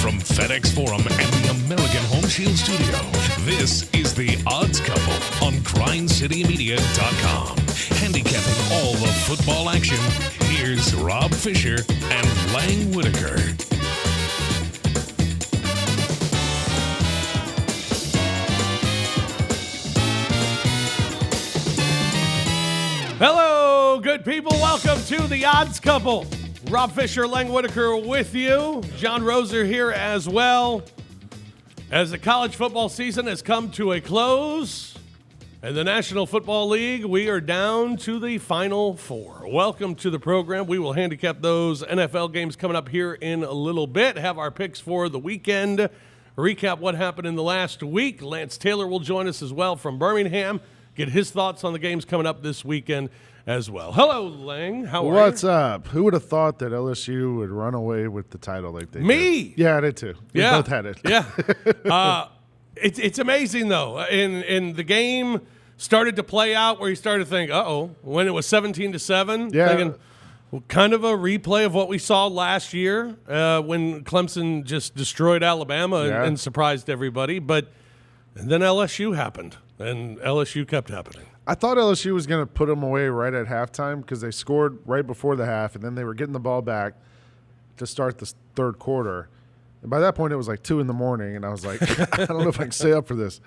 From FedEx Forum and the American Home Shield Studio, this is The Odds Couple on GrindCityMedia.com. Handicapping all the football action, here's Rob Fischer and Lang Whitaker. Hello, good people. Welcome to The Odds Couple. Rob Fischer, Lang Whitaker with you. John Roser here as well. As the college football season has come to a close, in the National Football League, we are down to the Final Four. Welcome to the program. We will handicap those NFL games coming up here in a little bit, have our picks for the weekend, recap what happened in the last week. Lance Taylor will join us as well from Birmingham, get his thoughts on the games coming up this weekend as well. Hello, Lang. How are you? What's up? Who would have thought that LSU would run away with the title like they Me? did? Yeah, I did too. We both had it. Yeah. It's amazing, though. And the game started to play out where you started to think, when it was 17-7, thinking, kind of a replay of what we saw last year when Clemson just destroyed Alabama and surprised everybody. And then LSU happened, and LSU kept happening. I thought LSU was going to put them away right at halftime because they scored right before the half, and then they were getting the ball back to start the third quarter. And by that point, it was like 2 a.m, and I was like, I don't know if I can stay up for this.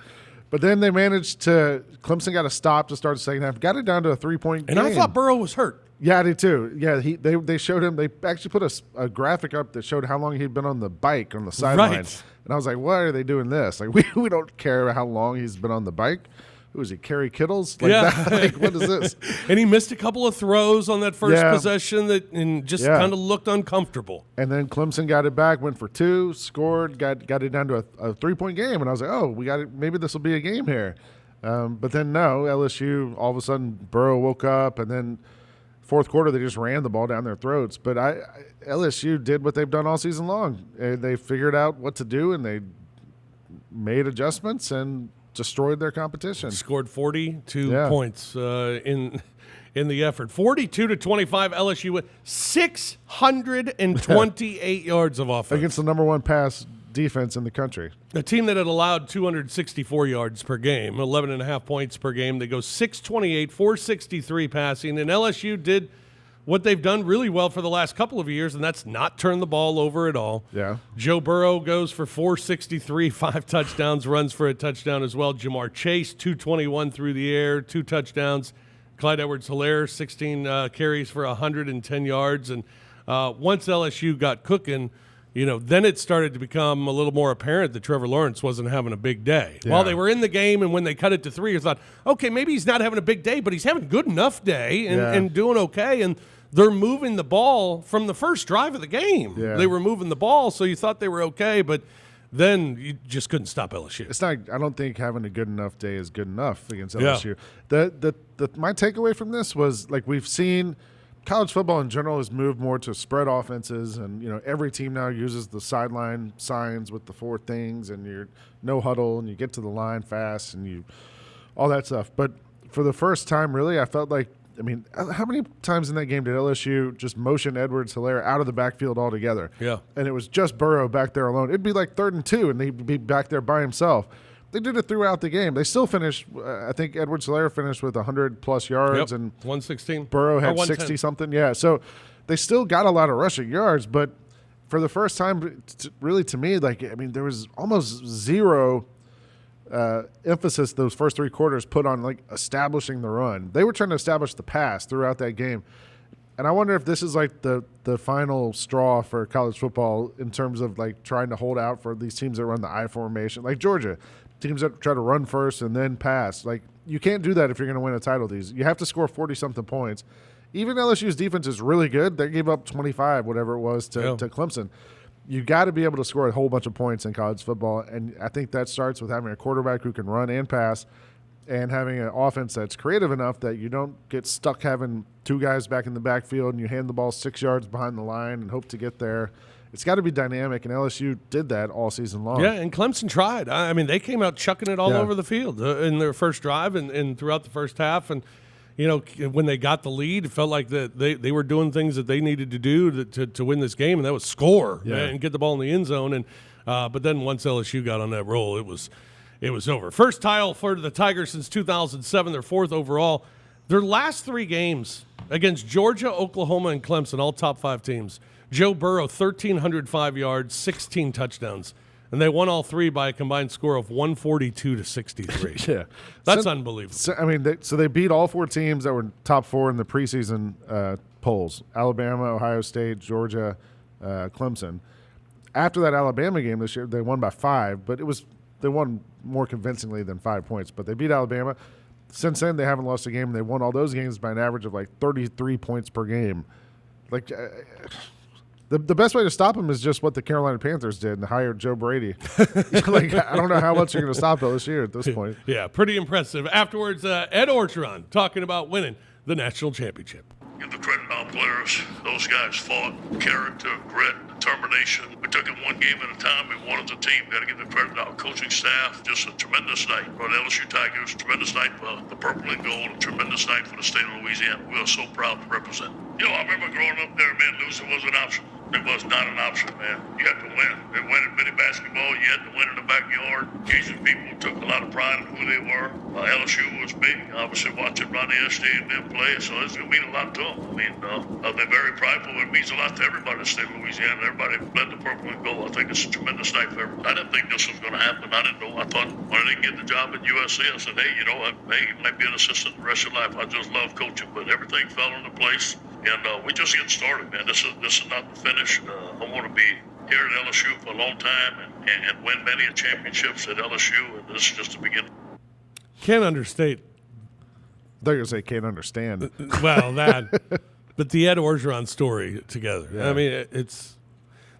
But then they managed to – Clemson got a stop to start the second half, got it down to a 3-point game. And I thought Burrow was hurt. Yeah, I did too. Yeah, they showed him – they actually put a graphic up that showed how long he'd been on the bike on the sideline. Right. And I was like, why are they doing this? Like, we don't care how long he's been on the bike. Who is he, Kerry Kittles? Like that? Like, what is this? And he missed a couple of throws on that first possession and just kind of looked uncomfortable. And then Clemson got it back, went for 2, scored, got it down to a 3-point game. And I was like, we got it. Maybe this will be a game here. But then no, LSU, all of a sudden, Burrow woke up. And then fourth quarter, they just ran the ball down their throats. But LSU did what they've done all season long. They figured out what to do, and they made adjustments and destroyed their competition. Scored 42 points in the effort. 42-25, LSU with 628 yards of offense. Against the number 1 pass defense in the country. A team that had allowed 264 yards per game, 11.5 points per game. They go 628, 463 passing, and LSU did what they've done really well for the last couple of years, and that's not turn the ball over at all. Yeah. Joe Burrow goes for 463, 5 touchdowns, runs for a touchdown as well. Jamar Chase, 221 through the air, 2 touchdowns. Clyde Edwards-Helaire, 16 carries for 110 yards. And once LSU got cooking, then it started to become a little more apparent that Trevor Lawrence wasn't having a big day. Yeah. While they were in the game and when they cut it to 3, you thought, okay, maybe he's not having a big day, but he's having a good enough day and doing okay. And they're moving the ball from the first drive of the game. Yeah. They were moving the ball, so you thought they were okay, but then you just couldn't stop LSU. It's not. I don't think having a good enough day is good enough against LSU. Yeah. My takeaway from this was, like, we've seen college football in general has moved more to spread offenses, and every team now uses the sideline signs with the 4 things, and you're no huddle, and you get to the line fast, and all that stuff. But for the first time, really, I felt like, how many times in that game did LSU just motion Edwards-Helaire out of the backfield altogether? Yeah. And it was just Burrow back there alone. It'd be like 3rd and 2, and he'd be back there by himself. They did it throughout the game. They still finished, I think Edwards-Helaire finished with 100-plus yards. Yep, and 116. Burrow had 60-something. Yeah, so they still got a lot of rushing yards, but for the first time, really to me, there was almost zero emphasis those first 3 quarters put on establishing the run. They were trying to establish the pass throughout that game. And I wonder if this is the final straw for college football in terms of trying to hold out for these teams that run the I formation, like Georgia, teams that try to run first and then pass. You can't do that if you're going to win a title. You have to score 40-something points. Even LSU's defense is really good. They gave up 25, whatever it was, to Clemson. You got to be able to score a whole bunch of points in college football, and I think that starts with having a quarterback who can run and pass and having an offense that's creative enough that you don't get stuck having 2 guys back in the backfield and you hand the ball 6 yards behind the line and hope to get there. It's got to be dynamic, and LSU did that all season long. Yeah, and Clemson tried. They came out chucking it all over the field in their first drive and throughout the first half. And, when they got the lead, it felt like that they were doing things that they needed to do to win this game, and that was score and get the ball in the end zone. And but then once LSU got on that roll, it was over. First title for the Tigers since 2007, their fourth overall. Their last 3 games against Georgia, Oklahoma, and Clemson, all top 5 teams. Joe Burrow, 1,305 yards, 16 touchdowns. And they won all 3 by a combined score of 142-63. Yeah. That's unbelievable. So, I mean, they beat all 4 teams that were top 4 in the preseason polls. Alabama, Ohio State, Georgia, Clemson. After that Alabama game this year, they won by 5, but they won more convincingly than 5 points. But they beat Alabama. Since then, they haven't lost a game, and they won all those games by an average of like 33 points per game. Like, the best way to stop them is just what the Carolina Panthers did and hired Joe Brady. Like, I don't know how much you're going to stop LSU at this point. Yeah, pretty impressive. Afterwards, Ed Orgeron talking about winning the national championship. Give the credit to our players. Those guys fought. Character, grit, determination. We took it one game at a time. We won as a team. Got to give the credit to our coaching staff. Just a tremendous night for the LSU Tigers. Tremendous night for the purple and gold. A tremendous night for the state of Louisiana. We are so proud to represent. I remember growing up there, man, losing was an option. It was not an option, man. You had to win. And win in mini basketball, you had to win in the backyard. Cajun people took a lot of pride in who they were. LSU was big. Obviously, watching Ronnie Estee and them play, so it's going to mean a lot to them. I mean, they're very prideful. It means a lot to everybody in the state of Louisiana. Everybody led the purple and gold. I think it's a tremendous night for everybody. I didn't think this was going to happen. I didn't know. I thought when I didn't get the job at USC, I said, hey, you might be an assistant the rest of your life. I just love coaching. But everything fell into place. And we just getting started, man. This is not the finish. I want to be here at LSU for a long time and win many championships at LSU, and this is just the beginning. Can't understate. I thought you were going to say can't understand. Well, that. But the Ed Orgeron story together. Yeah. I mean, it's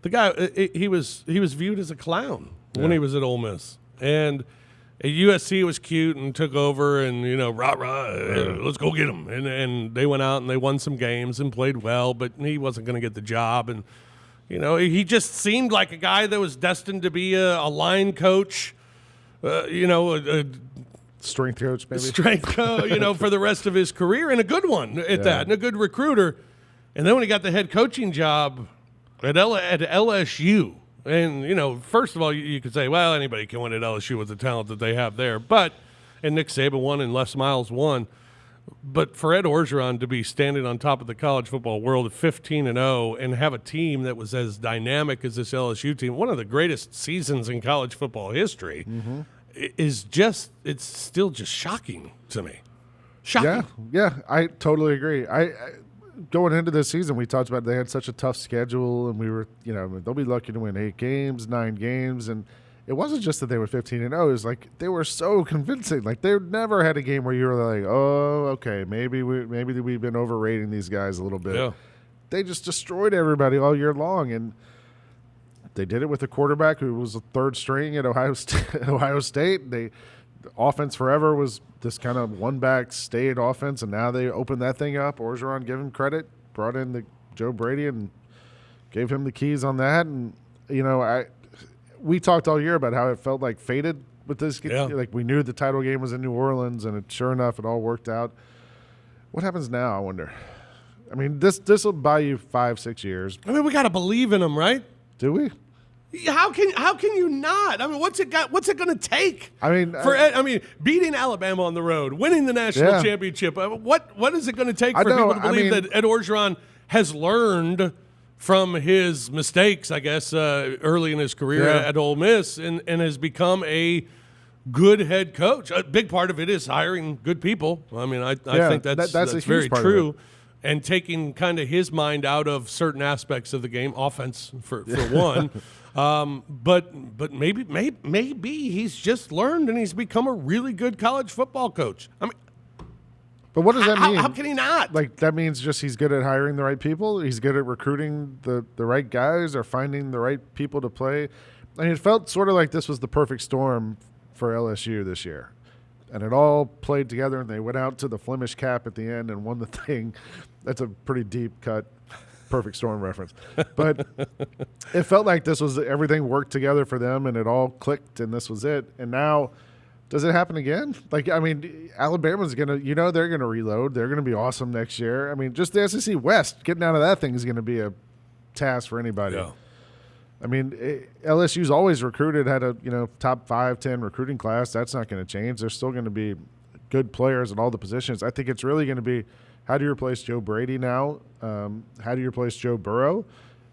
the guy. He was viewed as a clown when he was at Ole Miss, and at USC was cute and took over and rah let's go get him. And they went out and they won some games and played well, but he wasn't going to get the job. And he just seemed like a guy that was destined to be a line coach. A strength coach, maybe. Strength coach, for the rest of his career, and a good one at that, and a good recruiter. And then when he got the head coaching job at LSU, and, first of all, you could say, well, anybody can win at LSU with the talent that they have there. And Nick Saban won and Les Miles won. But for Ed Orgeron to be standing on top of the college football world at 15-0 and have a team that was as dynamic as this LSU team, one of the greatest seasons in college football history, it's still just shocking to me. Shocking. Yeah, I totally agree. Going into this season, we talked about they had such a tough schedule, and we were, they'll be lucky to win 8 games, 9 games, and it wasn't just that they were 15-0. It was like they were so convincing. Like they never had a game where you were like, oh, okay, maybe we've been overrating these guys a little bit. Yeah. They just destroyed everybody all year long, and they did it with a quarterback who was a third string at Ohio State. The offense forever was this kind of one-back state offense, and now they opened that thing up. Orgeron, give him credit, brought in Joe Brady and gave him the keys on that. And, we talked all year about how it felt like fated with this. Yeah. Like we knew the title game was in New Orleans, and sure enough, it all worked out. What happens now, I wonder? I mean, this will buy you 5-6 years. I mean, we got to believe in him, right? Do we? How can you not? I mean, what's it going to take? I mean, beating Alabama on the road, winning the national championship. What is it going to take for people to believe that Ed Orgeron has learned from his mistakes, I guess, early in his career at Ole Miss and has become a good head coach? A big part of it is hiring good people. I mean, I think that's very true. And taking kind of his mind out of certain aspects of the game, offense for one. But maybe he's just learned and he's become a really good college football coach. I mean, but what does that mean? How can he not? Like that means just he's good at hiring the right people. He's good at recruiting the right guys or finding the right people to play. I mean, it felt sort of like this was the perfect storm for LSU this year. And it all played together, and they went out to the Flemish Cap at the end and won the thing. That's a pretty deep cut, perfect storm reference. But it felt like this was everything worked together for them, and it all clicked, and this was it. And now Does it happen again? Like, I mean, Alabama's going to, they're going to reload. They're going to be awesome next year. I mean, just the SEC West, getting out of that thing is going to be a task for anybody. Yeah. I mean, LSU's always recruited, had a, top 5, 10 recruiting class. That's not going to change. There's still going to be good players at all the positions. I think it's really going to be, how do you replace Joe Brady now? How do you replace Joe Burrow?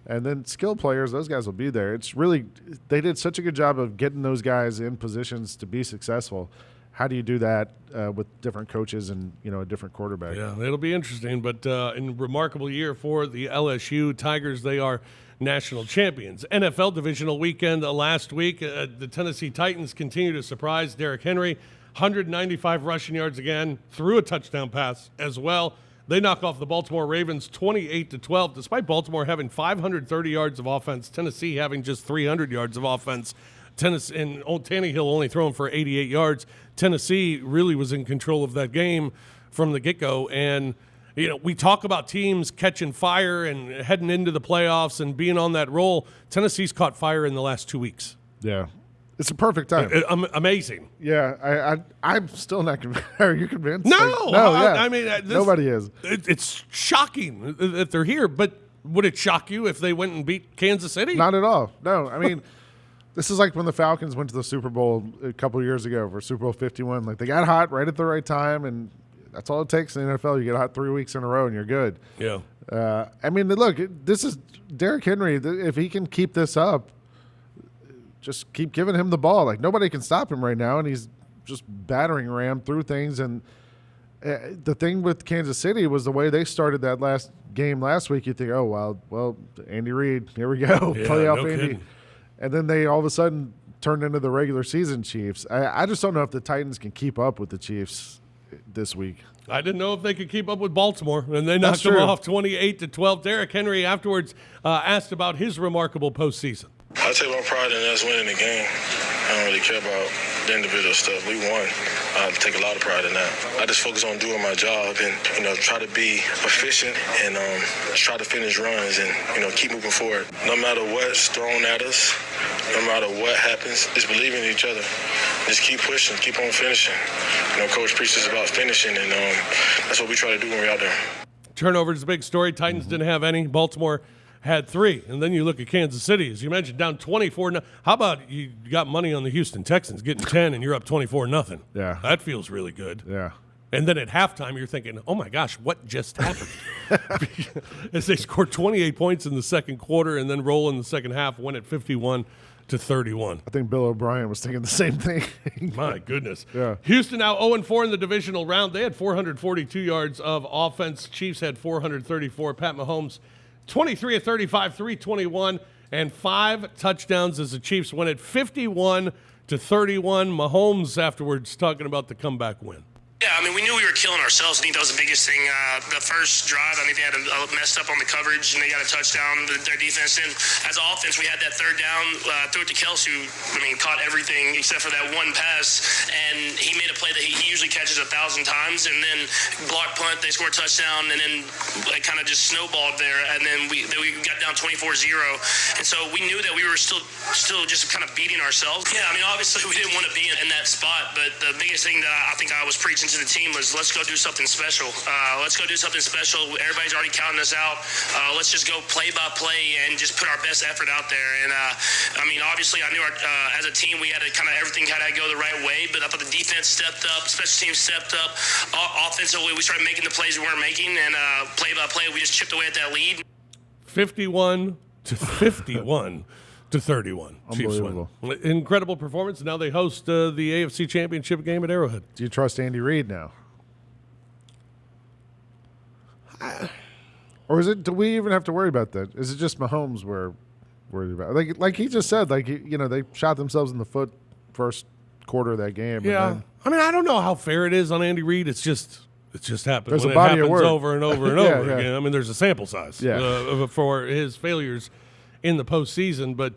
And then skill players, those guys will be there. It's really, they did such a good job of getting those guys in positions to be successful. How do you do that with different coaches and, a different quarterback? Yeah, it'll be interesting. But in a remarkable year for the LSU Tigers, they are national champions. NFL Divisional Weekend last week, the Tennessee Titans continue to surprise. Derrick Henry, 195 rushing yards again, threw a touchdown pass as well. They knock off the Baltimore Ravens 28-12, despite Baltimore having 530 yards of offense, Tennessee having just 300 yards of offense. Tennessee and Tannehill only throwing for 88 yards. Tennessee really was in control of that game from the get-go. And, we talk about teams catching fire and heading into the playoffs and being on that roll. Tennessee's caught fire in the last 2 weeks. Yeah. It's a perfect time. Amazing. Yeah, I'm still not convinced. Are you convinced? No, yeah. I mean, nobody is. It's shocking that they're here, but would it shock you if they went and beat Kansas City? Not at all. No, I mean, this is like when the Falcons went to the Super Bowl a couple of years ago for Super Bowl 51. Like, they got hot right at the right time, and that's all it takes in the NFL. You get hot 3 weeks in a row, and you're good. Yeah. I mean, look, this is Derrick Henry. If he can keep this up, just keep giving him the ball. Like, nobody can stop him right now, and he's just battering ram through things. And the thing with Kansas City was the way they started that last game last week. You think, oh, well, Andy Reid, here we go, Yeah, playoff no Andy. kidding. And then they all of a sudden turned into the regular season Chiefs. I just don't know if the Titans can keep up with the Chiefs this week. I didn't know if they could keep up with Baltimore, and they knocked them off 28-12. Derrick Henry afterwards asked about his remarkable postseason. I take my pride in us winning the game. I don't really care about the individual stuff. We won. I take a lot of pride in that. I just focus on doing my job and, try to be efficient and try to finish runs and, keep moving forward. No matter what's thrown at us, no matter what happens, just believe in each other. Just keep pushing, keep on finishing. Coach preaches about finishing, and that's what we try to do when we're out there. Turnovers is a big story. Titans didn't have any. Baltimore had 3. And then you look at Kansas City, as you mentioned, down 24. How about you got money on the Houston Texans getting 10 and you're up 24-0? Yeah. That feels really good. Yeah. And then at halftime, you're thinking, oh, my gosh, what just happened? As they scored 28 points in the second quarter and then roll in the second half, win at 51-31. I think Bill O'Brien was thinking the same thing. My goodness. Yeah. Houston now 0-4 in the divisional round. They had 442 yards of offense. Chiefs had 434. Pat Mahomes, 23 of 35, 321, and 5 touchdowns as the Chiefs win it 51-31. Mahomes afterwards talking about the comeback win. Yeah, I mean, we knew we were killing ourselves. I think that was the biggest thing. The first drive, I think they had messed up on the coverage, and they got a touchdown. Their defense. And as an offense, we had that third down, threw it to Kelsey, who, caught everything except for that one pass. And he made a play that he usually catches 1,000 times. And then block punt, they scored a touchdown, and then it kind of just snowballed there. And then we got down 24-0. And so we knew that we were still just kind of beating ourselves. Yeah, I mean, obviously we didn't want to be in that spot, but the biggest thing that I think I was preaching to the team was, let's go do something special. Let's go do something special. Everybody's already counting us out. Let's just go play by play and just put our best effort out there. And I mean, obviously, I knew as a team we had to kind of everything had to go the right way. But I thought the defense stepped up, special teams stepped up. Offensively, we started making the plays we weren't making, and play by play, we just chipped away at that lead. 51-31. To 31. Unbelievable. Chiefs win. Incredible performance. Now they host the AFC Championship game at Arrowhead. Do you trust Andy Reid now? Or do we even have to worry about that? Is it just Mahomes we're worried about? Like he just said, they shot themselves in the foot first quarter of that game. Yeah. And then, I mean, I don't know how fair it is on Andy Reid. It just happens. There's when a body it of happens work. over and over and Yeah, over yeah. again. I mean, there's a sample size for his failures in the postseason. But,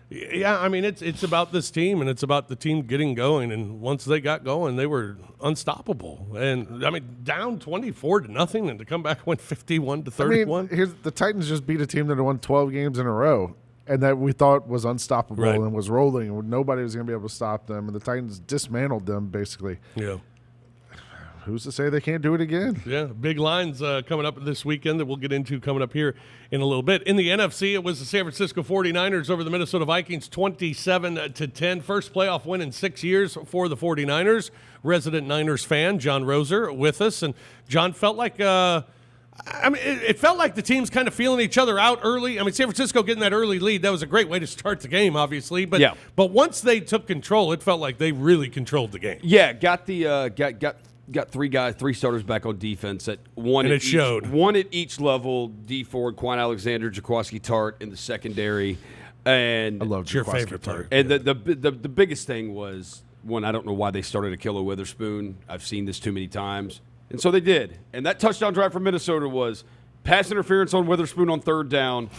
yeah, I mean, it's about this team, and it's about the team getting going. And once they got going, they were unstoppable. And, I mean, down 24-0, and to come back and win 51-31. I mean, the Titans just beat a team that had won 12 games in a row. and that we thought was unstoppable Right. and was rolling, and nobody was going to be able to stop them, and the Titans dismantled them basically. Yeah. Who's to say they can't do it again? Yeah, big lines coming up this weekend that we'll get into coming up here in a little bit. In the NFC, it was the San Francisco 49ers over the Minnesota Vikings, 27-10. First playoff win in 6 years for the 49ers. Resident Niners fan, John Roser, with us. And John felt like, it felt like the teams kind of feeling each other out early. I mean, San Francisco getting that early lead, that was a great way to start the game, obviously. But Yeah. but once they took control, it felt like they really controlled the game. Yeah, got three starters back on defense at one. And at it showed. One at each level. D Ford, Quan Alexander, Jaquaski Tart in the secondary, and I love It's your Jaquaski favorite Tart. part. And the biggest thing was one. I don't know why they started to kill a Witherspoon. I've seen this too many times, and so they did. And that touchdown drive from Minnesota was pass interference on Witherspoon on third down.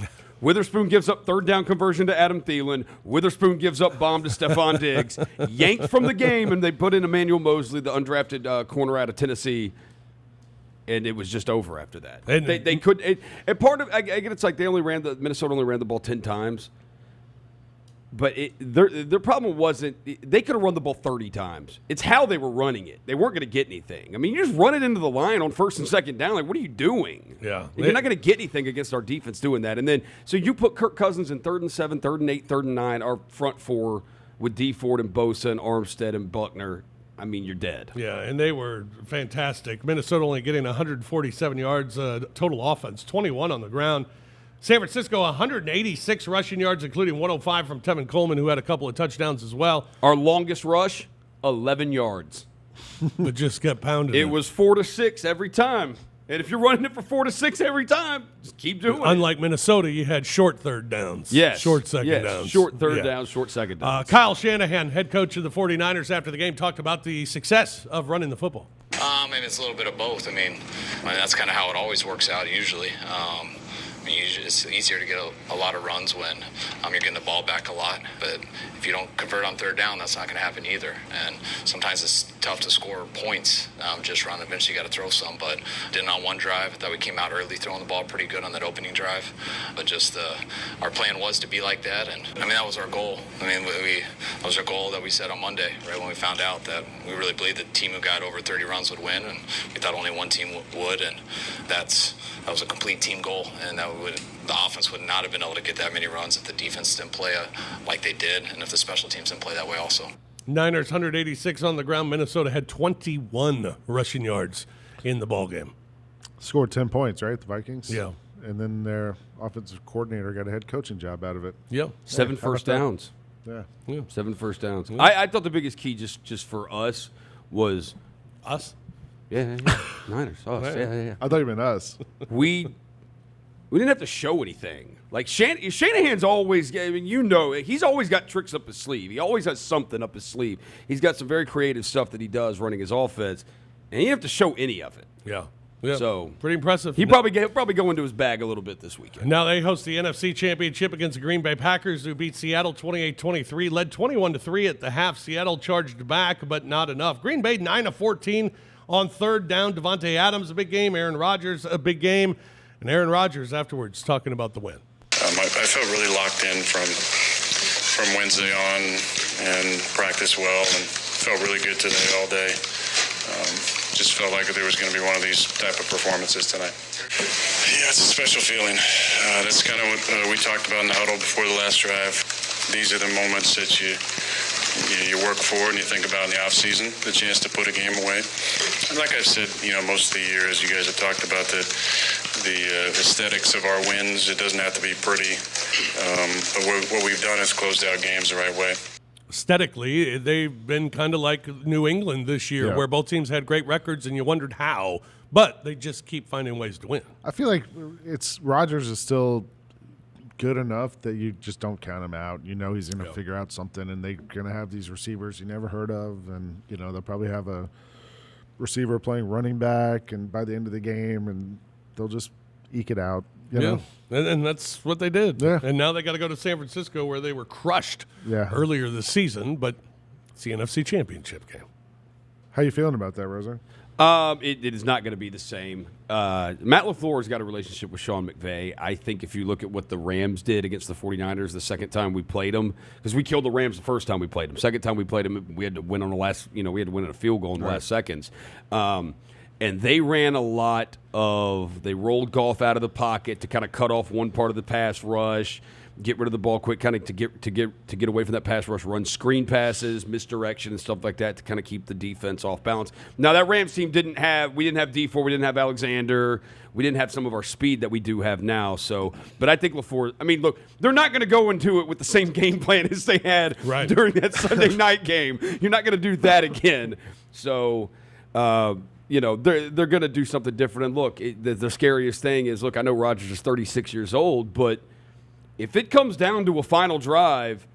Witherspoon gives up third down conversion to Adam Thielen. Witherspoon gives up bomb to Stephon Diggs. Yanked from the game, and they put in Emmanuel Mosley, the undrafted corner out of Tennessee. And it was just over after that. And- They could. And part of I get it's like Minnesota only ran the ball 10 times. But their problem wasn't they could have run the ball 30 times. It's how they were running it. They weren't going to get anything. I mean, you just run it into the line on first and second down. Like, what are you doing? Yeah. You're not going to get anything against our defense doing that. And then so you put Kirk Cousins in 3rd and 7, 3rd and 8, 3rd and 9, our front four with D Ford and Bosa and Armstead and Buckner. I mean, you're dead. Yeah, and they were fantastic. Minnesota only getting 147 yards total offense, 21 on the ground. San Francisco, 186 rushing yards, including 105 from Tevin Coleman, who had a couple of touchdowns as well, Our longest rush, 11 yards. but just kept pounding. It was 4 to 6 every time. And if you're running it for 4 to 6 every time, just keep doing it. Unlike Minnesota, you had short third downs. Yes. Short second yes. downs. Short third Yeah. downs, short second downs. Kyle Shanahan, head coach of the 49ers, after the game, talked about the success of running the football. Maybe it's a little bit of both. I mean that's kind of how it always works out usually. It's easier to get a lot of runs when you're getting the ball back a lot. But if you don't convert on third down, that's not going to happen either. And sometimes it's tough to score points just run. Eventually you got to throw some. But didn't on one drive. I thought we came out early throwing the ball pretty good on that opening drive. But just our plan was to be like that. And, that was our goal. That was our goal that we set on Monday, right, when we found out that we really believed the team who got over 30 runs would win. And we thought only one team would. And that was a complete team goal. And the offense would not have been able to get that many runs if the defense didn't play like they did, and if the special teams didn't play that way also. Niners 186 on the ground. Minnesota had 21 rushing yards in the ballgame. Scored 10 points, right? The Vikings? Yeah. And then their offensive coordinator got a head coaching job out of it. Yeah. 7 first downs. Yeah. 7 first downs. I thought the biggest key just for us was Us? yeah. Niners. Us. Yeah. I thought you meant us. We didn't have to show anything. Like Shanahan's always, he's always got tricks up his sleeve. He always has something up his sleeve. He's got some very creative stuff that he does running his offense, and he didn't have to show any of it. Yeah. So pretty impressive. He probably go into his bag a little bit this weekend. Now they host the NFC Championship against the Green Bay Packers, who beat Seattle 28-23, led 21-3 at the half. Seattle charged back, but not enough. Green Bay 9 of 14 on third down. Devontae Adams, a big game. Aaron Rodgers, a big game. And Aaron Rodgers afterwards talking about the win. I felt really locked in from Wednesday on and practiced well and felt really good today all day. Just felt like there was going to be one of these type of performances tonight. Yeah, it's a special feeling. That's kind of what we talked about in the huddle before the last drive. These are the moments that you work for and you think about in the off season, the chance to put a game away. And like I've said, most of the year, as you guys have talked about the aesthetics of our wins, it doesn't have to be pretty. But what we've done is closed out games the right way. Aesthetically, they've been kind of like New England this year, where both teams had great records and you wondered how, but they just keep finding ways to win. I feel like Rodgers is still good enough that you just don't count him out. He's going to figure out something, and they're going to have these receivers you never heard of, and they'll probably have a receiver playing running back, and by the end of the game, and they'll just eke it out. You know? And that's what they did. Yeah. And now they got to go to San Francisco, where they were crushed earlier this season, but it's the NFC Championship game. How you feeling about that, Rosa? It is not going to be the same. Matt LaFleur's got a relationship with Sean McVay. I think if you look at what the Rams did against the 49ers the second time we played them, because we killed the Rams the first time we played them. Second time we played them, we had to win on the last, we had to win at a field goal in the last seconds. And they ran a lot they rolled Goff out of the pocket to kind of cut off one part of the pass rush, get rid of the ball quick, kind of to get away from that pass rush, run screen passes, misdirection, and stuff like that to kind of keep the defense off balance. Now, that Rams team we didn't have D4, we didn't have Alexander, we didn't have some of our speed that we do have now. So, but I think LaFleur, look, they're not going to go into it with the same game plan as they had during that Sunday night game. You're not going to do that again. So, they're going to do something different. And look, the scariest thing is, look, I know Rodgers is 36 years old, but if it comes down to a final drive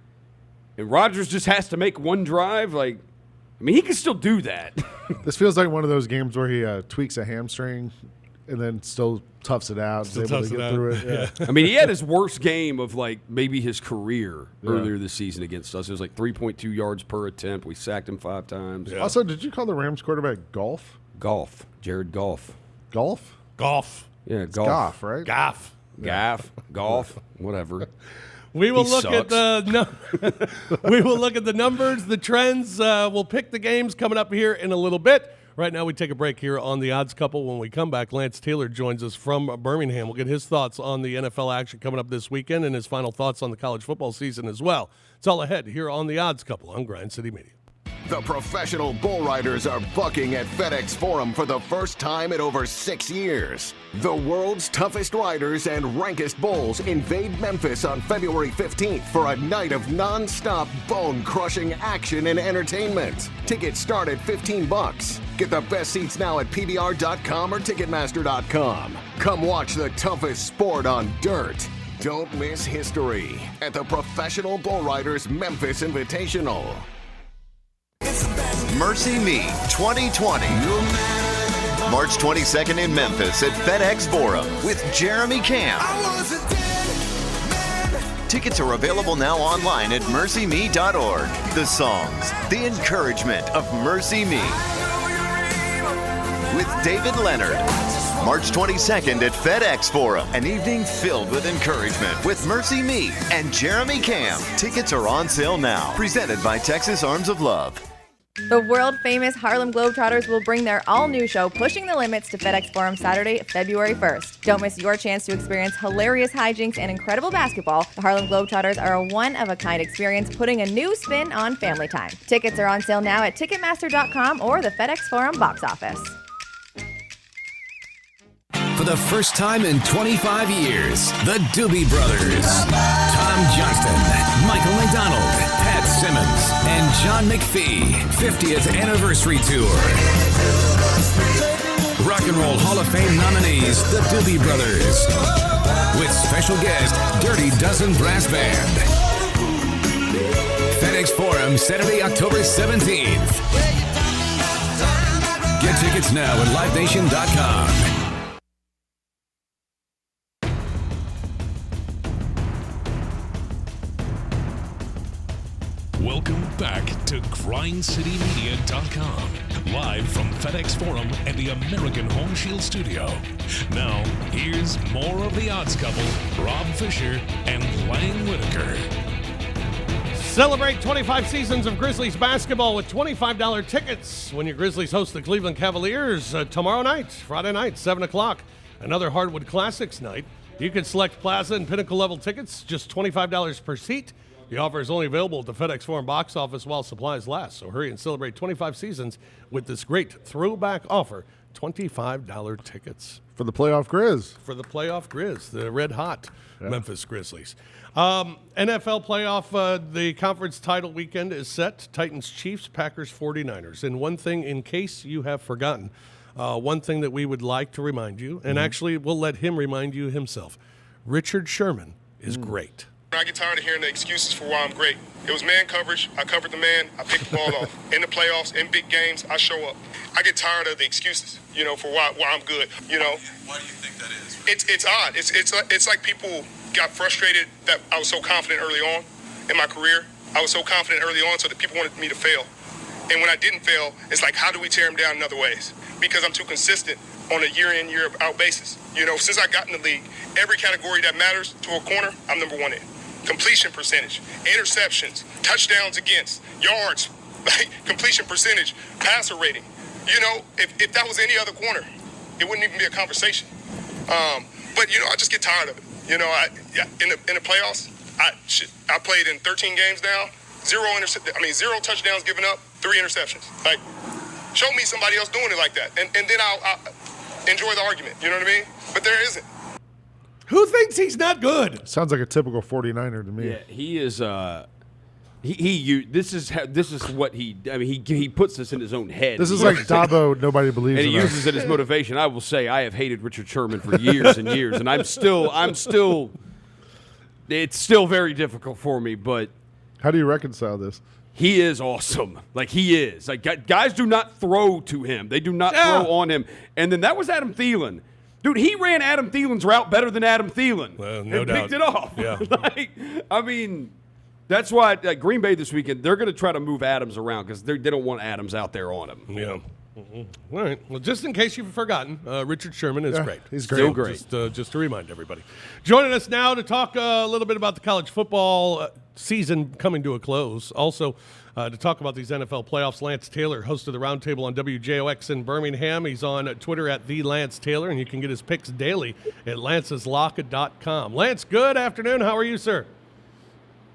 and Rodgers just has to make one drive, he can still do that. This feels like one of those games where he tweaks a hamstring and then still toughs it out. Is able to get through it. Yeah. He had his worst game of maybe his career earlier this season against us. It was 3.2 yards per attempt. We sacked him 5 times. Yeah. Also, did you call the Rams quarterback Golf? Golf. Jared Goff. Golf? Golf. Yeah, it's Goff, right? Goff. Gaff, golf, whatever. We will look at the numbers, the trends. We'll pick the games coming up here in a little bit. Right now, we take a break here on the Odds Couple. When we come back, Lance Taylor joins us from Birmingham. We'll get his thoughts on the NFL action coming up this weekend and his final thoughts on the college football season as well. It's all ahead here on the Odds Couple on Grind City Media. The professional bull riders are bucking at FedEx Forum for the first time in over 6 years. The world's toughest riders and rankest bulls invade Memphis on February 15th for a night of non-stop bone-crushing action and entertainment. Tickets start at $15. Get the best seats now at PBR.com or Ticketmaster.com. Come watch the toughest sport on dirt. Don't miss history at the Professional Bull Riders Memphis Invitational. Mercy Me 2020. March 22nd in Memphis at FedEx Forum with Jeremy Camp. Tickets are available now online at mercyme.org. The songs, the encouragement of Mercy Me with David Leonard. March 22nd at FedEx Forum, an evening filled with encouragement with Mercy Me and Jeremy Camp. Tickets are on sale now. Presented by Texas Arms of Love. The world-famous Harlem Globetrotters will bring their all-new show, Pushing the Limits, to FedEx Forum Saturday, February 1st. Don't miss your chance to experience hilarious hijinks and incredible basketball. The Harlem Globetrotters are a one-of-a-kind experience, putting a new spin on family time. Tickets are on sale now at Ticketmaster.com or the FedEx Forum box office. For the first time in 25 years, the Doobie Brothers, Tom Johnston, Michael McDonald, Pat Simmons, and John McPhee, 50th Anniversary Tour. Rock and Roll Hall of Fame nominees, the Doobie Brothers, with special guest, Dirty Dozen Brass Band. FedEx Forum, Saturday, October 17th. Get tickets now at LiveNation.com. Welcome back to GrindCityMedia.com, live from FedEx Forum and the American Home Shield Studio. Now, here's more of the Odds Couple, Rob Fischer and Lang Whitaker. Celebrate 25 seasons of Grizzlies basketball with $25 tickets when your Grizzlies host the Cleveland Cavaliers tomorrow night, Friday night, 7 o'clock. Another Hardwood Classics night. You can select Plaza and Pinnacle level tickets, just $25 per seat. The offer is only available at the FedEx Forum box office while supplies last. So hurry and celebrate 25 seasons with this great throwback offer, $25 tickets. For the playoff Grizz. For the playoff Grizz, the red hot Memphis Grizzlies. NFL playoff, the conference title weekend is set. Titans, Chiefs, Packers, 49ers. And one thing, in case you have forgotten, one thing that we would like to remind you, and actually we'll let him remind you himself, Richard Sherman is great. I get tired of hearing the excuses for why I'm great. It was man coverage. I covered the man. I picked the ball off. In the playoffs, in big games, I show up. I get tired of the excuses, for why I'm good, Why do you think that is? It's odd. It's like people got frustrated that I was so confident early on in my career. I was so confident early on so that people wanted me to fail. And when I didn't fail, it's like, how do we tear them down in other ways? Because I'm too consistent on a year-in, year-out basis. Since I got in the league, every category that matters to a corner, I'm number one in. Completion percentage, interceptions, touchdowns against, yards, completion percentage, passer rating. If that was any other corner, it wouldn't even be a conversation. But I just get tired of it. In the playoffs, I played in 13 games now, zero touchdowns given up, 3 interceptions. Like, show me somebody else doing it like that, and then I'll enjoy the argument. You know what I mean? But there isn't. Who thinks he's not good? Sounds like a typical 49er to me. Yeah, he is. This is what he. I mean, he puts this in his own head. This is like Dabo. Nobody believes and in he uses it as motivation. I will say I have hated Richard Sherman for years and years, and I'm still. It's still very difficult for me, but how do you reconcile this? He is awesome. Like, he is. Like, guys do not throw to him. They do not throw on him. And then that was Adam Thielen. Dude, he ran Adam Thielen's route better than Adam Thielen. No doubt. Picked it off. Yeah. That's why Green Bay this weekend, they're going to try to move Adams around because they don't want Adams out there on him. Yeah. Mm-hmm. All right. Well, just in case you've forgotten, Richard Sherman is great. He's great. Still great. Just to remind everybody. Joining us now to talk a little bit about the college football season coming to a close. Also, to talk about these NFL playoffs, Lance Taylor, host of the Roundtable on WJOX in Birmingham. He's on Twitter at @TheLanceTaylor, and you can get his picks daily at lanceslock.com. Lance, good afternoon. How are you, sir?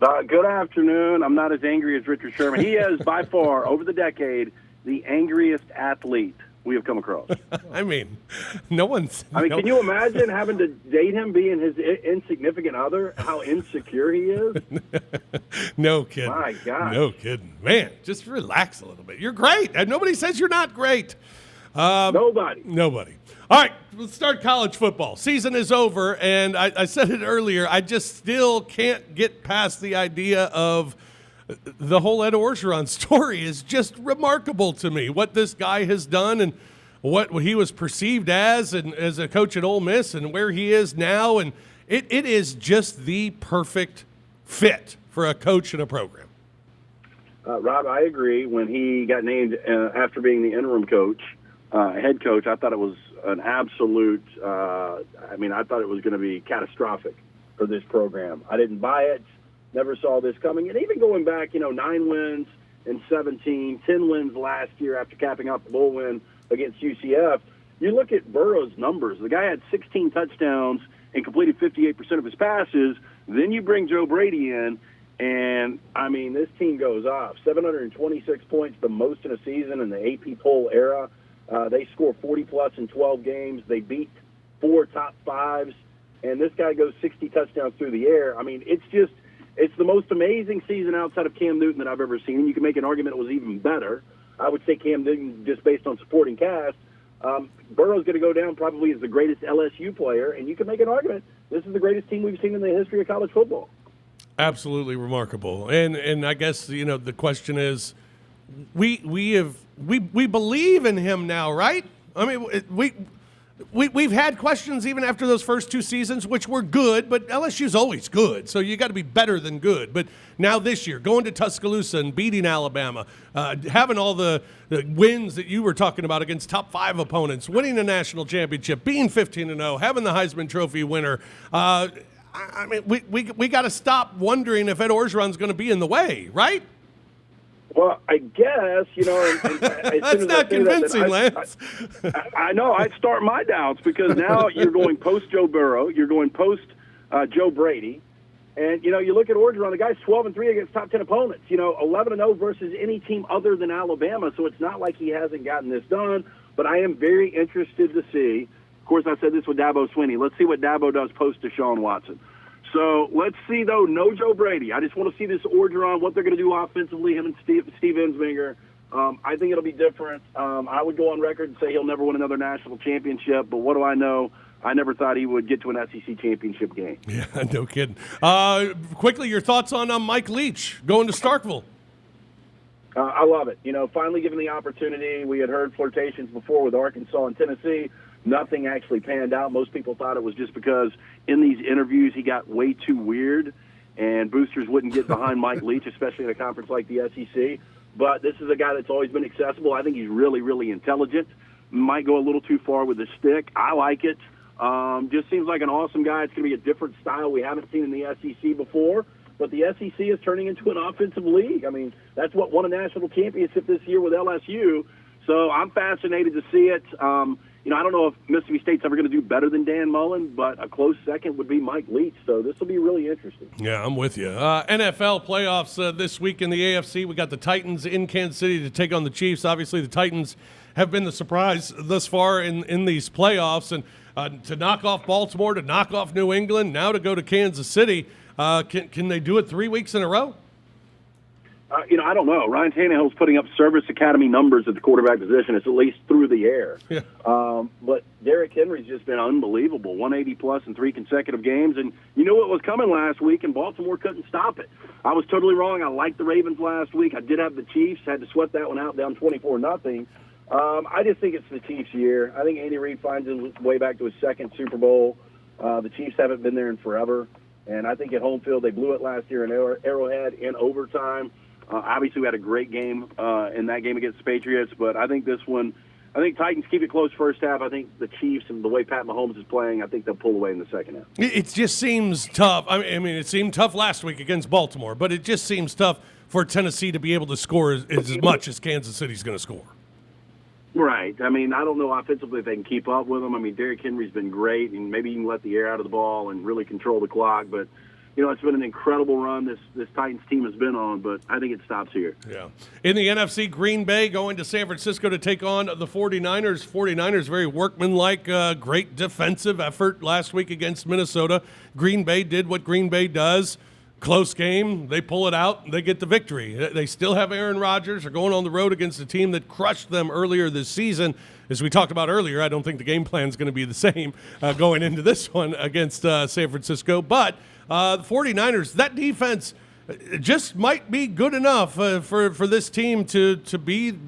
Good afternoon. I'm not as angry as Richard Sherman. He is, by far, over the decade, the angriest athlete we have come across. I mean, no one's... can you imagine having to date him being his insignificant other, how insecure he is? No kidding. My God. No kidding. Man, just relax a little bit. You're great. And nobody says you're not great. Nobody. All right, let's start college football. Season is over, and I said it earlier, I just still can't get past the idea of the whole Ed Orgeron story is just remarkable to me. What this guy has done and what he was perceived as and as a coach at Ole Miss and where he is now. And it is just the perfect fit for a coach and a program. Rob, I agree. When he got named after being the interim coach, head coach, I thought it was an absolute, I thought it was going to be catastrophic for this program. I didn't buy it, never saw this coming. And even going back, 9 wins in 17, 10 wins last year after capping out the bowl win against UCF, you look at Burrow's numbers. The guy had 16 touchdowns and completed 58% of his passes. Then you bring Joe Brady in, and, this team goes off. 726 points, the most in a season in the AP poll era. They score 40-plus in 12 games. They beat 4 top 5s, and this guy goes 60 touchdowns through the air. It's the most amazing season outside of Cam Newton that I've ever seen. You can make an argument it was even better. I would say Cam Newton, just based on supporting cast. Burrow's going to go down probably as the greatest LSU player, and you can make an argument this is the greatest team we've seen in the history of college football. Absolutely remarkable. And I guess, the question is, we believe in him now, right? We've had questions even after those first 2 seasons, which were good, but LSU's always good, so you got to be better than good. But now this year, going to Tuscaloosa and beating Alabama, having all the wins that you were talking about against top 5 opponents, winning a national championship, being 15-0, having the Heisman Trophy winner. We got to stop wondering if Ed Orgeron's going to be in the way, right? Well, I guess, that's not convincing, Lance. I know. I'd start my doubts because now you're going post-Joe Burrow. You're going post-Joe Brady. And, you look at Orgeron, the guy's 12-3 against top 10 opponents, 11-0 versus any team other than Alabama. So it's not like he hasn't gotten this done. But I am very interested to see. Of course, I said this with Dabo Swinney. Let's see what Dabo does post-Deshaun Watson. So let's see, though, no Joe Brady. I just want to see this Orgeron, what they're going to do offensively, him and Steve Ensminger. I think it'll be different. I would go on record and say he'll never win another national championship, but what do I know? I never thought he would get to an SEC championship game. Yeah, no kidding. Quickly, your thoughts on Mike Leach going to Starkville? I love it. Finally given the opportunity. We had heard flirtations before with Arkansas and Tennessee. Nothing actually panned out. Most people thought it was just because in these interviews he got way too weird and boosters wouldn't get behind Mike Leach, especially in a conference like the SEC. but this is a guy that's always been accessible. I think he's really, really intelligent. Might go a little too far with the stick. I like it. Just seems like an awesome guy. It's going to be a different style we haven't seen in the SEC before, but the SEC is turning into an offensive league. I mean, that's what won a national championship this year with LSU. So I'm fascinated to see it. I don't know if Mississippi State's ever going to do better than Dan Mullen, but a close second would be Mike Leach. So this will be really interesting. Yeah, I'm with you. NFL playoffs this week in the AFC. We got the Titans in Kansas City to take on the Chiefs. Obviously, the Titans have been the surprise thus far in these playoffs. And to knock off Baltimore, to knock off New England, now to go to Kansas City, can they do it 3 weeks in a row? I don't know. Ryan Tannehill's putting up service academy numbers at the quarterback position. It's at least through the air. Yeah. But Derrick Henry's just been unbelievable, 180-plus in 3 consecutive games. And you knew what was coming last week, and Baltimore couldn't stop it. I was totally wrong. I liked the Ravens last week. I did have the Chiefs. Had to sweat that one out, down 24-0. I just think it's the Chiefs' year. I think Andy Reid finds his way back to his second Super Bowl. The Chiefs haven't been there in forever. And I think at home field, they blew it last year in Arrowhead in overtime. Obviously, we had a great game in that game against the Patriots, but I think this one, I think Titans keep it close first half. I think the Chiefs and the way Pat Mahomes is playing, I think they'll pull away in the second half. It just seems tough. I mean, it seemed tough last week against Baltimore, but it just seems tough for Tennessee to be able to score as much as Kansas City's going to score. Right. I mean, I don't know offensively if they can keep up with them. I mean, Derrick Henry's been great, and maybe you can let the air out of the ball and really control the clock, but it's been an incredible run this Titans team has been on, but I think it stops here. Yeah. In the NFC, Green Bay going to San Francisco to take on the 49ers. 49ers, very workmanlike, great defensive effort last week against Minnesota. Green Bay did what Green Bay does. Close game, they pull it out, they get the victory. They still have Aaron Rodgers. They're going on the road against a team that crushed them earlier this season. As we talked about earlier, I don't think the game plan is going to be the same going into this one against San Francisco. But the 49ers, that defense just might be good enough for this team to be,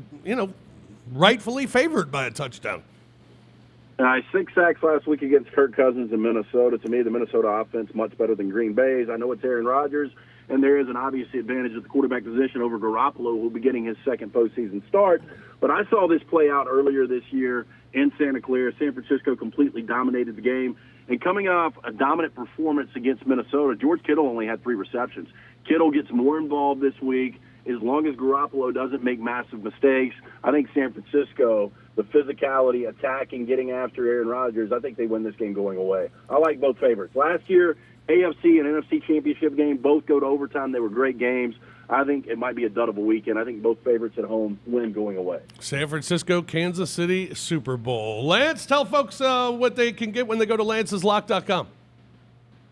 rightfully favored by a touchdown. 6 sacks last week against Kirk Cousins in Minnesota. To me, the Minnesota offense much better than Green Bay's. I know it's Aaron Rodgers, and there is an obvious advantage at the quarterback position over Garoppolo, who will be getting his second postseason start. But I saw this play out earlier this year in Santa Clara. San Francisco completely dominated the game. And coming off a dominant performance against Minnesota, George Kittle only had 3 receptions. Kittle gets more involved this week. As long as Garoppolo doesn't make massive mistakes, I think San Francisco, the physicality, attacking, getting after Aaron Rodgers, I think they win this game going away. I like both favorites. Last year, AFC and NFC championship game, both go to overtime. They were great games. I think it might be a dud of a weekend. I think both favorites at home win going away. San Francisco, Kansas City, Super Bowl. Lance, tell folks what they can get when they go to lanceslock.com.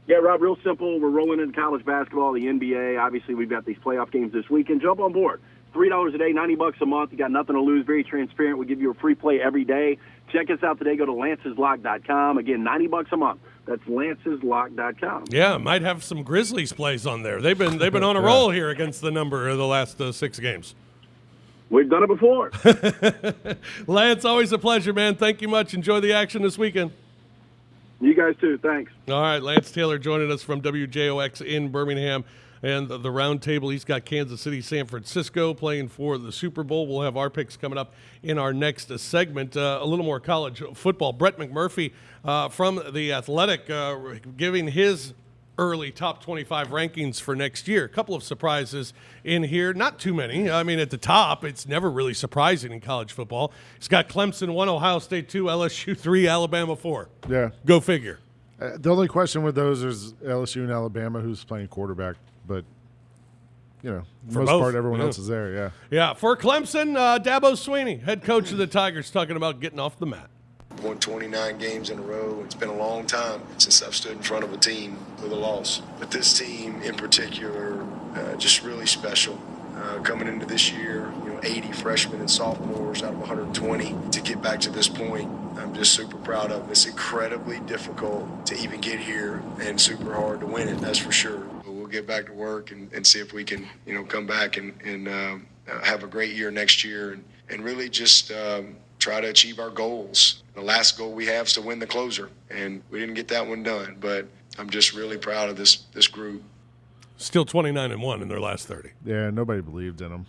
Yeah, Rob, real simple. We're rolling into college basketball, the NBA. Obviously, we've got these playoff games this weekend. Jump on board. $3 a day, $90 a month. You got nothing to lose. Very transparent. We give you a free play every day. Check us out today. Go to lanceslock.com. Again, $90 a month. That's lanceslock.com. Yeah, might have some Grizzlies plays on there. They've been on a roll here against the number of the last 6 games. We've done it before. Lance, always a pleasure, man. Thank you much. Enjoy the action this weekend. You guys too. Thanks. All right, Lance Taylor joining us from WJOX in Birmingham. And the round table, he's got Kansas City, San Francisco playing for the Super Bowl. We'll have our picks coming up in our next segment. A little more college football. Brett McMurphy from The Athletic giving his early top 25 rankings for next year. A couple of surprises in here. Not too many. I mean, at the top, it's never really surprising in college football. He's got Clemson 1, Ohio State 2, LSU 3, Alabama 4. Yeah. Go figure. The only question with those is LSU and Alabama, who's playing quarterback. But, for the most part, everyone else is there, yeah. Yeah, for Clemson, Dabo Swinney, head coach of the Tigers, talking about getting off the mat. Won 29 games in a row. It's been a long time since I've stood in front of a team with a loss. But this team in particular, just really special. Coming into this year, 80 freshmen and sophomores out of 120 to get back to this point. I'm just super proud of it. It's incredibly difficult to even get here and super hard to win it, that's for sure. But we'll get back to work and see if we can, come back and have a great year next year and really just try to achieve our goals. The last goal we have is to win the closer, and we didn't get that one done. But I'm just really proud of this group. Still 29-1 in their last 30. Yeah, nobody believed in them.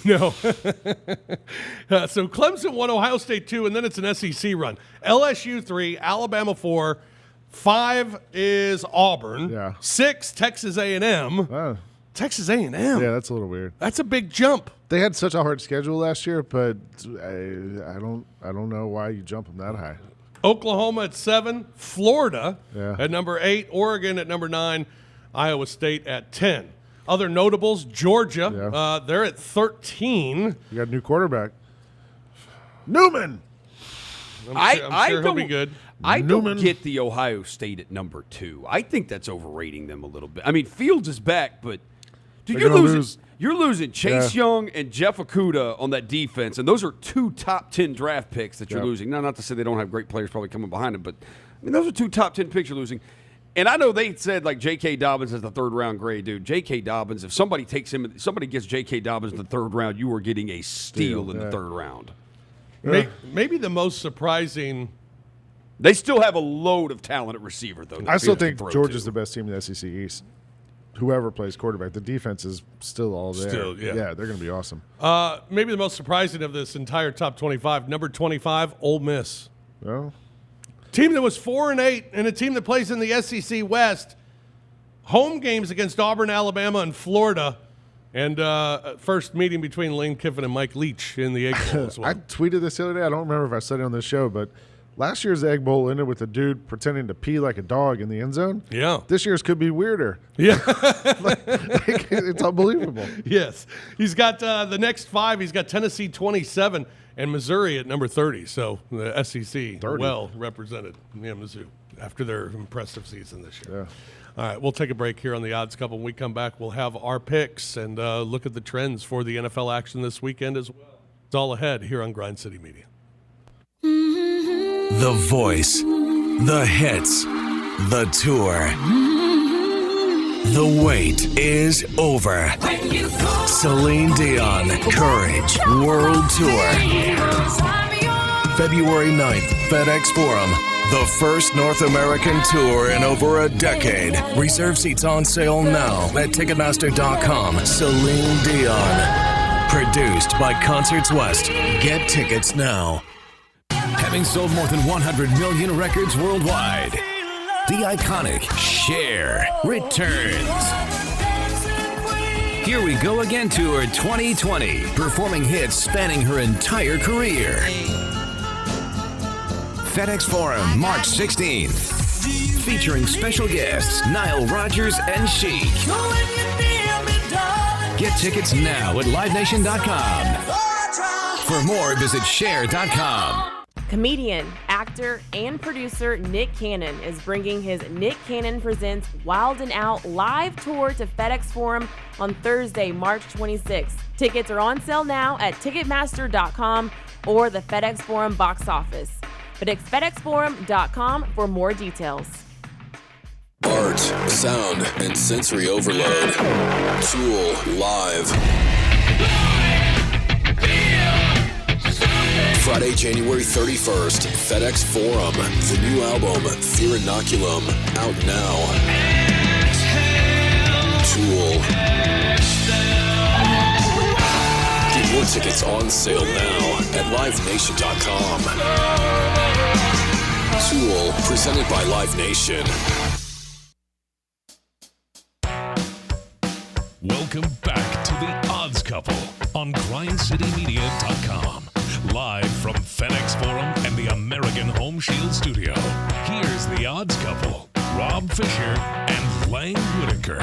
No. So Clemson won, Ohio State 2, and then it's an SEC run. LSU 3, Alabama 4, 5 is Auburn. Yeah. 6, Texas A&M. Texas A&M. Yeah, that's a little weird. That's a big jump. They had such a hard schedule last year, but I don't know why you jump them that high. Oklahoma at 7, Florida Yeah. at number 8, Oregon at number 9, Iowa State at 10. Other notables, Georgia, they're at 13. You got a new quarterback. Newman. I'm sure he'll be good. I don't get the Ohio State at number 2. I think that's overrating them a little bit. I mean, Fields is back, but dude, you're losing Chase Young and Jeff Okudah on that defense, and those are 2 top 10 draft picks that you're losing. Now, not to say they don't have great players probably coming behind them, but I mean, those are 2 top 10 picks you're losing. And I know they said like J.K. Dobbins is the 3rd round grade, dude. J.K. Dobbins, if somebody takes him, somebody gets J.K. Dobbins in the 3rd round, you are getting a steal in the 3rd round. Maybe the most surprising. They still have a load of talent at receiver, though. I still think Georgia's the best team in the SEC East. Whoever plays quarterback, the defense is still all there. Yeah, they're going to be awesome. Maybe the most surprising of this entire top 25, number 25, Ole Miss. Well, team that was 4-8 and a team that plays in the SEC West. Home games against Auburn, Alabama, and Florida. And first meeting between Lane Kiffin and Mike Leach in the Egg Bowl as well. I tweeted this the other day. I don't remember if I said it on this show, but last year's Egg Bowl ended with a dude pretending to pee like a dog in the end zone. Yeah. This year's could be weirder. Yeah. It's unbelievable. Yes. He's got the next 5. He's got Tennessee 27 and Missouri at number 30. So the SEC well represented. Yeah, Mizzou after their impressive season this year. Yeah. All right, we'll take a break here on the Odds Couple. When we come back, we'll have our picks and look at the trends for the NFL action this weekend as well. It's all ahead here on Grind City Media. The voice, the hits, the tour. The wait is over. Celine Dion, Courage, World Tour. February 9th, FedEx Forum. The first North American tour in over a decade. Reserve seats on sale now at Ticketmaster.com. Celine Dion. Produced by Concerts West. Get tickets now. Having sold more than 100 million records worldwide, the iconic Cher returns. Here We Go Again Tour 2020, performing hits spanning her entire career. FedEx Forum, March 16th. Featuring special guests Nile Rodgers and Chic. Get tickets now at LiveNation.com. For more, visit Cher.com. Comedian, actor, and producer Nick Cannon is bringing his Nick Cannon Presents Wild 'N Out live tour to FedEx Forum on Thursday, March 26th. Tickets are on sale now at Ticketmaster.com or the FedEx Forum box office. But it's FedExForum.com for more details. Art, sound, and sensory overload. Tool Live. Friday, January 31st, FedEx Forum. The new album, Fear Inoculum, out now. Tool. Get your tickets on sale now at LiveNation.com. Tool, presented by Live Nation. Welcome back to the Odds Couple on GrindCityMedia.com. Live from FedEx Forum and the American Home Shield Studio. Here's the Odds Couple, Rob Fischer and Lang Whitaker.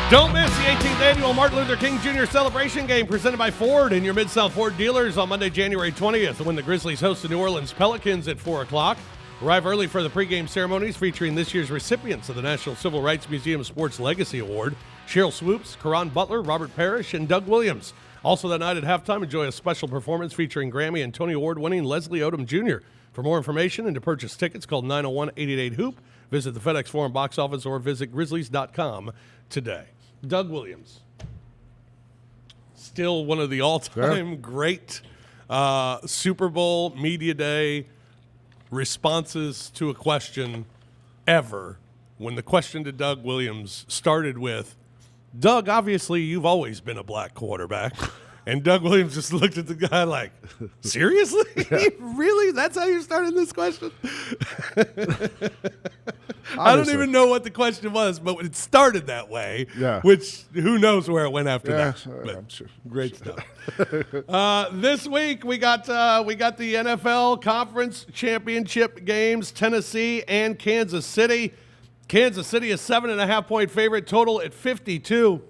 Don't miss the 18th annual Martin Luther King Jr. celebration game presented by Ford and your Mid-South Ford dealers on Monday, January 20th, when the Grizzlies host the New Orleans Pelicans at 4 o'clock. Arrive early for the pregame ceremonies featuring this year's recipients of the National Civil Rights Museum Sports Legacy Award, Cheryl Swoops, Karan Butler, Robert Parrish, and Doug Williams. Also that night at halftime, enjoy a special performance featuring Grammy and Tony Award-winning Leslie Odom Jr. For more information and to purchase tickets, call 901-888-HOOP. Visit the FedEx Forum box office or visit Grizzlies.com today. Doug Williams, still one of the all-time great Super Bowl, Media Day, responses to a question ever when the question to Doug Williams started with, Doug, obviously you've always been a black quarterback. And Doug Williams just looked at the guy like, seriously? Really? That's how you're starting this question? I don't even know what the question was, but it started that way. Yeah. Which, who knows where it went after that. I'm sure. Great stuff. This week, we got the NFL Conference Championship games, Tennessee and Kansas City. Kansas City is 7.5-point favorite, total at 52.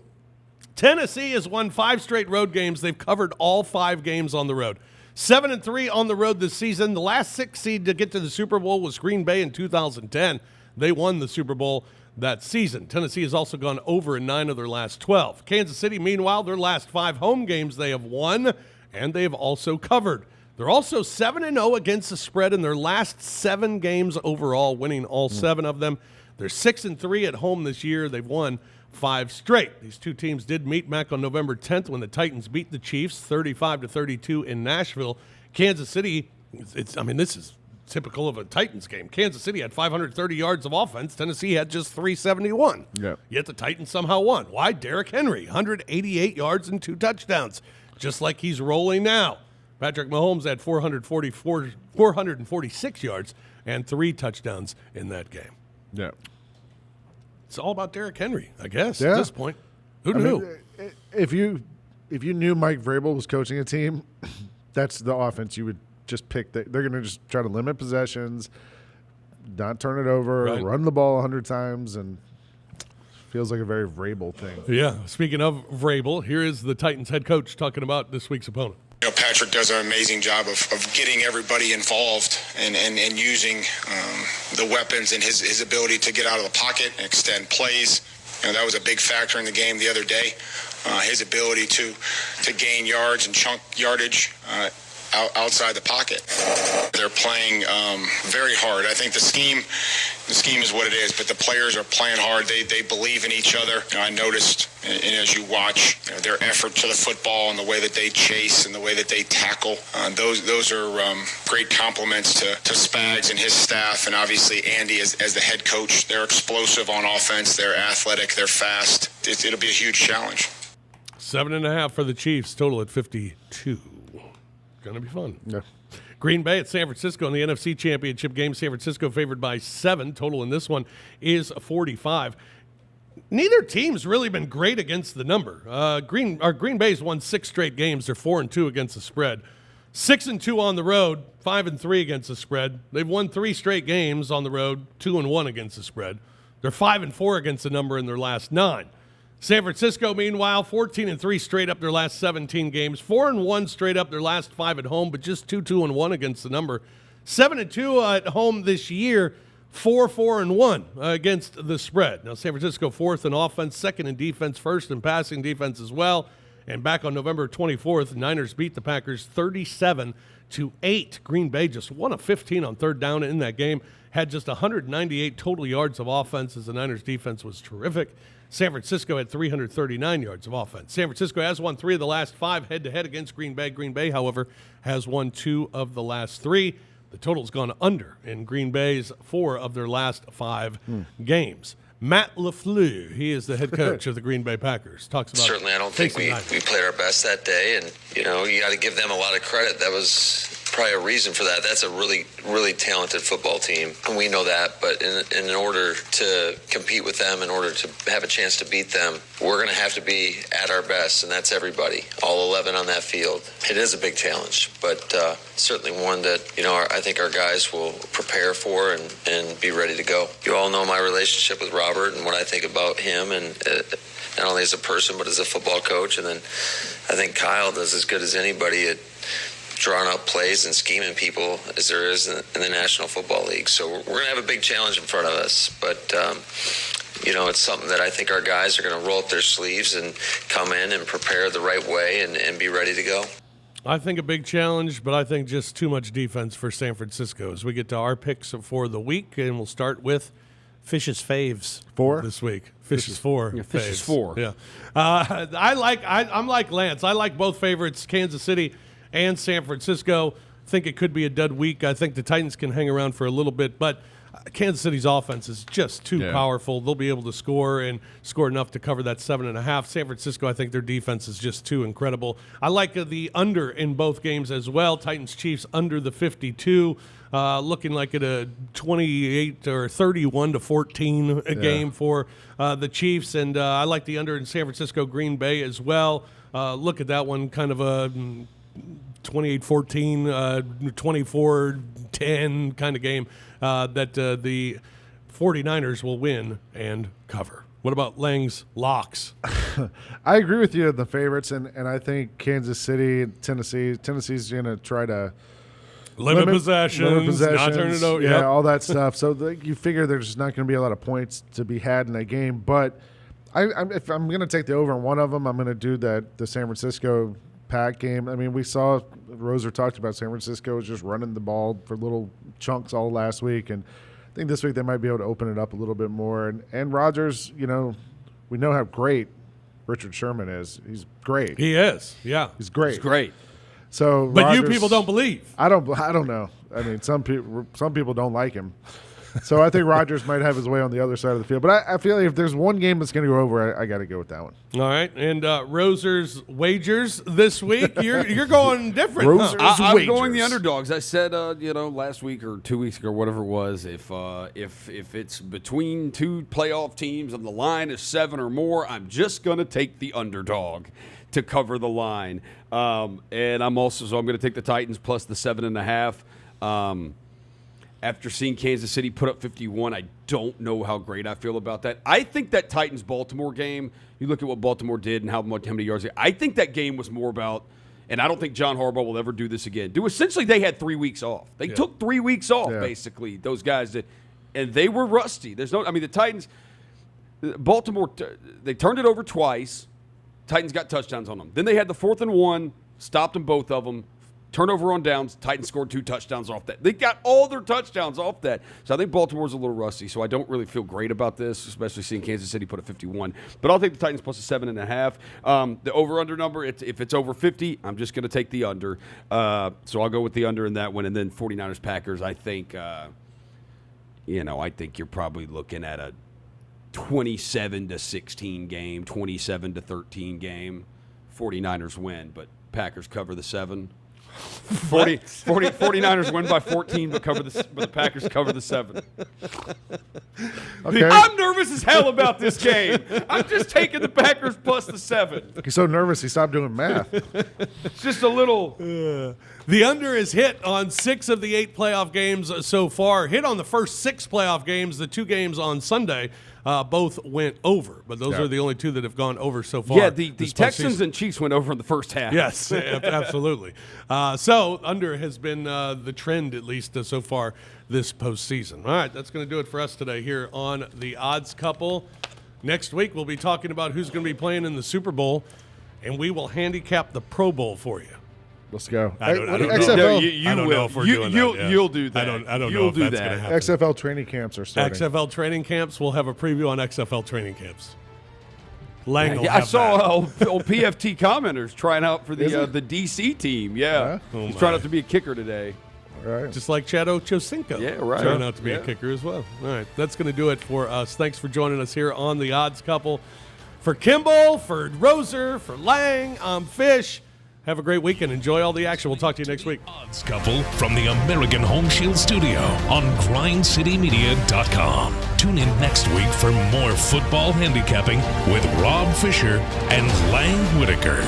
Tennessee has won 5 straight road games. They've covered all 5 games on the road. 7-3 on the road this season. The last 6 seed to get to the Super Bowl was Green Bay in 2010. They won the Super Bowl that season. Tennessee has also gone over in 9 of their last 12. Kansas City, meanwhile, their last 5 home games they have won, and they have also covered. They're also 7-0 against the spread in their last 7 games overall, winning all 7 of them. They're 6-3 at home this year. They've won 5 straight. These two teams did meet back on November 10th when the Titans beat the Chiefs 35-32 in Nashville. Kansas City, this is typical of a Titans game. Kansas City had 530 yards of offense. Tennessee had just 371. Yep. Yet the Titans somehow won. Why? Derrick Henry, 188 yards and 2 touchdowns, just like he's rolling now. Patrick Mahomes had 446 yards and 3 touchdowns in that game. Yeah. It's all about Derrick Henry, I guess, Yeah. at this point. Who knew? If you knew Mike Vrabel was coaching a team, that's the offense you would just pick. They're going to just try to limit possessions, not turn it over, run the ball 100 times, and feels like a very Vrabel thing. Yeah. Speaking of Vrabel, here is the Titans head coach talking about this week's opponent. Patrick does an amazing job of getting everybody involved and using the weapons and his ability to get out of the pocket and extend plays. That was a big factor in the game the other day. His ability to gain yards and chunk yardage outside the pocket. They're playing very hard. I think the scheme is what it is, but the players are playing hard. They believe in each other. I noticed, and as you watch, their effort to the football and the way that they chase and the way that they tackle. Those are great compliments to Spags and his staff, and obviously Andy as the head coach. They're explosive on offense. They're athletic. They're fast. It'll be a huge challenge. 7.5 for the Chiefs, total at 52. Going to be fun. Yeah. Green Bay at San Francisco in the NFC Championship game. San Francisco favored by 7. Total in this one is 45. Neither team's really been great against the number. Green Bay's won 6 straight games. They're 4-2 against the spread. 6-2 on the road, 5-3 against the spread. They've won 3 straight games on the road, 2-1 against the spread. They're 5-4 against the number in their last 9. San Francisco, meanwhile, 14-3 straight up their last 17 games, 4-1 straight up their last 5 at home, but just 2-1 against the number. 7-2 at home this year, 4-1 against the spread. Now, San Francisco 4th in offense, 2nd in defense, 1st in passing defense as well. And back on November 24th, Niners beat the Packers 37-8. Green Bay just 1 of 15 on 3rd down in that game, had just 198 total yards of offense as the Niners defense was terrific. San Francisco had 339 yards of offense. San Francisco has won 3 of the last 5 head-to-head against Green Bay. Green Bay, however, has won 2 of the last 3. The total's gone under in Green Bay's 4 of their last 5 games. Matt LaFleur, he is the head coach of the Green Bay Packers. Talks about certainly, I don't think we played our best that day, and you got to give them a lot of credit. That was probably a reason for that. That's a really, really talented football team, and we know that. But in order to compete with them, in order to have a chance to beat them, we're going to have to be at our best, and that's everybody, all 11 on that field. It is a big challenge, but certainly one that I think our guys will prepare for and be ready to go. You all know my relationship with Robert and what I think about him, and not only as a person but as a football coach. And then I think Kyle does as good as anybody at drawing up plays and scheming people as there is in the National Football League. So we're going to have a big challenge in front of us, but it's something that I think our guys are going to roll up their sleeves and come in and prepare the right way and be ready to go. I think a big challenge, but I think just too much defense for San Francisco. As we get to our picks for the week, and we'll start with Fish's faves this week. Fish's 4. Yeah, Fish's 4. Yeah. I'm like Lance. I like both favorites, Kansas City and San Francisco. think it could be a dud week. I think the Titans can hang around for a little bit, but Kansas City's offense is just too powerful. They'll be able to score and score enough to cover that 7.5. San Francisco, I think their defense is just too incredible. I like the under in both games as well. Titans-Chiefs under the 52. Looking like at a 28 or 31-14 game for the Chiefs, and I like the under in San Francisco Green Bay as well. Look at that one, kind of a 28-14, 24-10 kind of game that the 49ers will win and cover. What about Lang's locks? I agree with you on the favorites, and I think Kansas City, Tennessee's going to try to limit possessions, not turn it over. Yep. All that stuff. So you figure there's just not going to be a lot of points to be had in that game. But if I'm going to take the over on one of them, I'm going to do the San Francisco Pack game. I mean, we saw Roser talked about San Francisco was just running the ball for little chunks all last week, and I think this week they might be able to open it up a little bit more. And Rodgers, we know how great Richard Sherman is. He's great. He is. Yeah, he's great. He's great. So, but Rodgers, you people don't believe. I don't know. I mean, some people don't like him. So I think Rodgers might have his way on the other side of the field. But I feel like if there's one game that's going to go over, I got to go with that one. All right. And Roser's wagers this week, you're going different. Roser's I'm wagers. going the underdogs. I said, last week or 2 weeks ago, whatever it was, if it's between two playoff teams and the line is 7 or more, I'm just going to take the underdog to cover the line. And I'm going to take the Titans plus the 7.5. After seeing Kansas City put up 51, I don't know how great I feel about that. I think that Titans-Baltimore game, you look at what Baltimore did and how many yards. I think that game was more about, and I don't think John Harbaugh will ever do this again. Essentially, they had 3 weeks off. They took 3 weeks off, basically, those guys did, and they were rusty. The Titans, Baltimore, they turned it over twice. Titans got touchdowns on them. Then they had the 4th and 1, stopped them both of them. Turnover on downs, Titans scored 2 touchdowns off that. They got all their touchdowns off that. So I think Baltimore's a little rusty, so I don't really feel great about this, especially seeing Kansas City put a 51. But I'll take the Titans plus a 7.5. The over-under number, if it's over 50, I'm just going to take the under. So I'll go with the under in that one. And then 49ers-Packers, I think, I think you're probably looking at a 27-16 game, 27-13 game. 49ers win, but Packers cover the 7. 49ers win by 14, but the Packers cover the 7. Okay. I'm nervous as hell about this game. I'm just taking the Packers plus the 7. He's so nervous he stopped doing math. It's just a little. The under is hit on 6 of the 8 playoff games so far. Hit on the first 6 playoff games. The 2 games on Sunday both went over, but those are the only 2 that have gone over so far. Yeah, the Texans and Chiefs went over in the first half. Yes, absolutely. So under has been the trend, at least so far this postseason. All right, that's going to do it for us today here on The Odds Couple. Next week, we'll be talking about who's going to be playing in the Super Bowl, and we will handicap the Pro Bowl for you. Let's go. I don't know. XFL. No, I don't know if we're doing that. You'll do that. I don't know if that's going to happen. XFL training camps are starting. XFL training camps. We'll have a preview on XFL training camps. Lang will I have saw that. old PFT commenters trying out for the DC team. Yeah, Oh he's my. trying out to be a kicker today. All right. Just like Chad Ochocinco. Yeah, right. Trying out to be Yeah. a kicker as well. All right, that's going to do it for us. Thanks for joining us here on The Odds Couple. For Kimball, for Roser, for Lang, I'm Fish. Have a great weekend. Enjoy all the action. We'll talk to you next week. Odds Couple from the American Home Shield Studio on GrindCityMedia.com. Tune in next week for more football handicapping with Rob Fisher and Lang Whitaker.